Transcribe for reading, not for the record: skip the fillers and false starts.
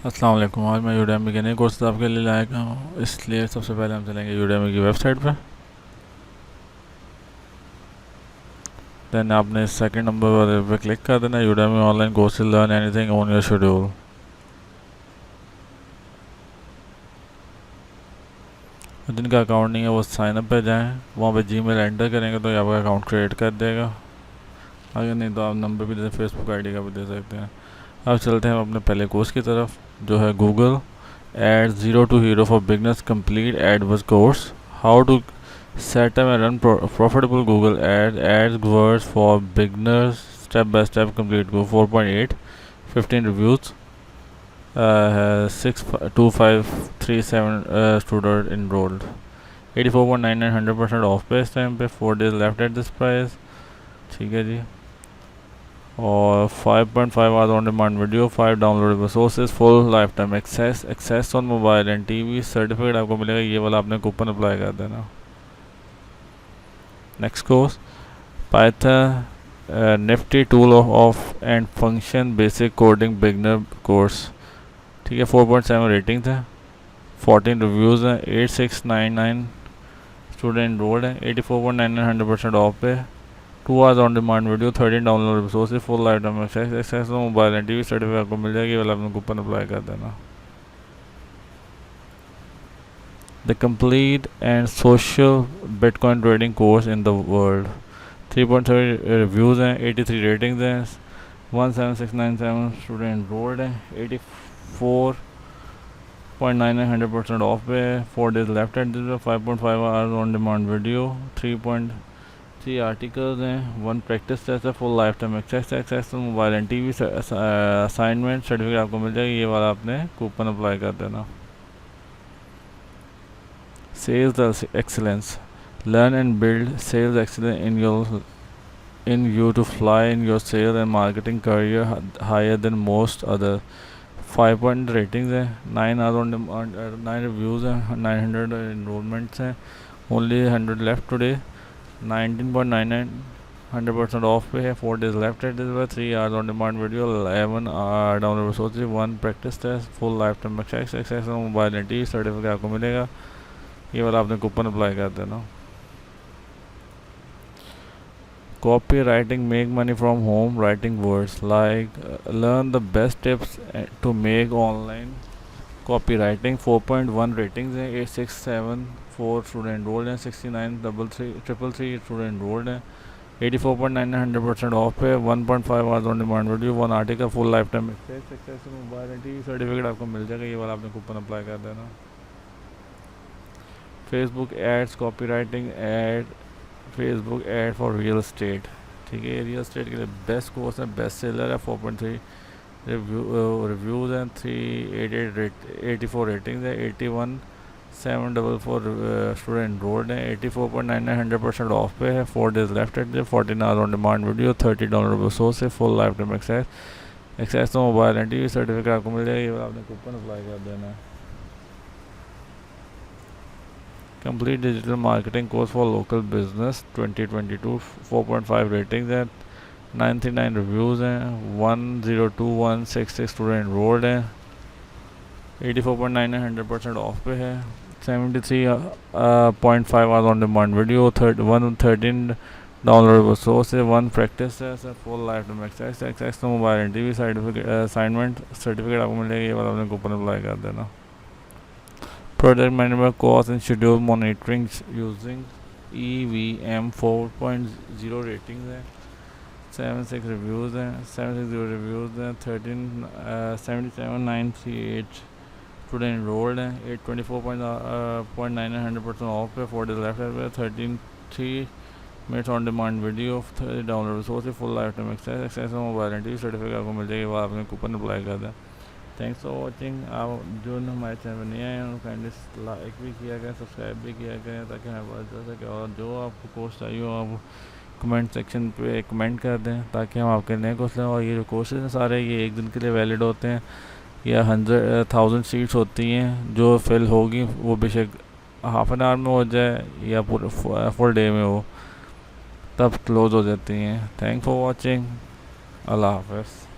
अस्सलाम वालेकुम। आज मैं यूडेमी के नए कोर्स आपके लिए लाया हूँ, इसलिए सबसे पहले हम चलेंगे यूडेमी की वेबसाइट पर। देन आपने सेकंड नंबर वाले पे क्लिक कर देना, Udemy online courses, learn anything on your schedule. जिनका अकाउंट नहीं है वो साइन अप पे जाएँ, वहाँ पे जीमेल एंटर करेंगे तो ये आपका अकाउंट क्रिएट कर देगा। अगर नहीं तो आप नंबर भी दे, फेसबुक आईडी का भी दे सकते हैं। अब चलते हैं अपने पहले कोर्स की तरफ, जो है Google ad zero to hero for beginners complete AdWords course, how to set up and run profitable Google AdWords for beginners, step by step complete. Go 4.8, 15 reviews, 62537 student enrolled, 84.99 100% off पे इस time पे, 4 days left at this price। ठीक है जी। और 5.5 hours on demand video, 5 downloadable sources, full lifetime access on mobile and TV, certificate आपको मिलेगा। ये वाला आपने कूपन अप्लाई कर देना। Next course Python Nifty tool of and function basic coding beginner course. ठीक है, 4.7 रेटिंग है, 14 रिव्यूज़ हैं, 8699 स्टूडेंट इनरोल्ड हैं, 84.99 100% ऑफ पे, 2 hours on demand video, 13 download resources, full life time access mobile and TV certificate आपको मिल जाएगी। वाला आपने कूपन अप्लाई कर देना। The complete and social Bitcoin trading course in the world, 3.7 reviews हैं, 83 रेटिंग्स हैं, 17697 स्टूडेंट इनरोल्ड हैं, 84.99 100% ऑफ पे, 4 days left at this, 5.5 hours on demand video, 3.3 articles हैं, 1 प्रैक्टिस टेस्ट है, full life time access mobile and TV assignment certificate आपको मिल जाएगी। ये वाला आपने कूपन अप्लाई कर देना। Sales excellence, learn and build sales excellence in you to fly in your sales and marketing career higher than most other। 5 point ratings है, 9 hours on demand, 9 reviews हैं, 900 enrollments हैं, only 100 left today, 19.99 100% off पे है, 4 days left at this, 3 hours on demand video, 11 download resources, 1 practice test, full lifetime access mobile and TV certificate आपको मिलेगा। ये वाला आपने कूपन अप्लाई कर देना। Copy writing, make money from home writing words like, learn the best tips to make online copy writing. 4.1 ratings हैं, 8674 student enrolled हैं, 6933 student enrolled हैं, 84.99 100% ऑफ है, 1.5 hours on demand video, 1 article, full life time access mobile and TV certificate आपको मिल जाएगा। ये वाला आपने कूपन अप्लाई कर देना। Facebook ads, copy writing ad, Facebook ad for real estate. ठीक है, रियल एस्टेट के लिए बेस्ट कोर्स है, बेस्ट सेलर है, 4.3 रिव्यूज़ हैं, 384 रेटिंग्स है, 81744 स्टूडेंट इनरोल्ड हैं, 84.99 100% ऑफ पे है, 4 days left eight, 14 hours on demand video, 30 downloadable source है, फुल लाइफ टाइम एक्सेस तो मोबाइल एंड टीवी सर्टिफिकेट आपको मिल जाएगा। ये आपने कूपन अप्लाई कर देना है। Complete digital marketing course for local business 2022, 4.5 ratings हैं, 939 reviews हैं, 102166 स्टूडेंट enrolled हैं, 84.99 100% ऑफ पे है, 73.5 hours on demand video, 113 downloadable source है, 1 प्रैक्टिस है, फुल लाइफ टाइम एक्सेस तो mobile and TV assignment certificate आपको मिल जाएगी। ये वाला आपने कूपन अप्लाई कर देना। Project management course and schedule monitoring using EVM, 4.0 ratings हैं, 76 रिव्यूज़ हैं, 760 रिव्यूज़ हैं, 77938 स्टूडेंट इनरोल्ड हैं, 824.99 100% ऑफ पे, 4 days लेफ्ट है, 13 minutes on demand video, 30 download resource, full life time access mobile and TV certificate आपको मिल जाएगी। वो आपने कूपन अप्लाई कर दें। Thanks for watching. आप जो हमारे चैनल नहीं आए हैं काइंडली लाइक भी किया गया, सब्सक्राइब भी किया गया, ताकि हमें पता चल सके। और जो आपको कोर्स चाहिए हो आप कमेंट सेक्शन पे कमेंट कर दें, ताकि हम आपके नए कोर्स लें। और ये जो कोर्सेज हैं सारे ये एक दिन के लिए वैलिड होते हैं, या 1000 सीट्स होती हैं जो फिल होगी, वो बेशक हाफ एन आवर में हो जाए या पूरे फुल डे में हो, तब क्लोज़ हो जाती हैं। Thanks for watching. अल्लाह हाफ़िज़।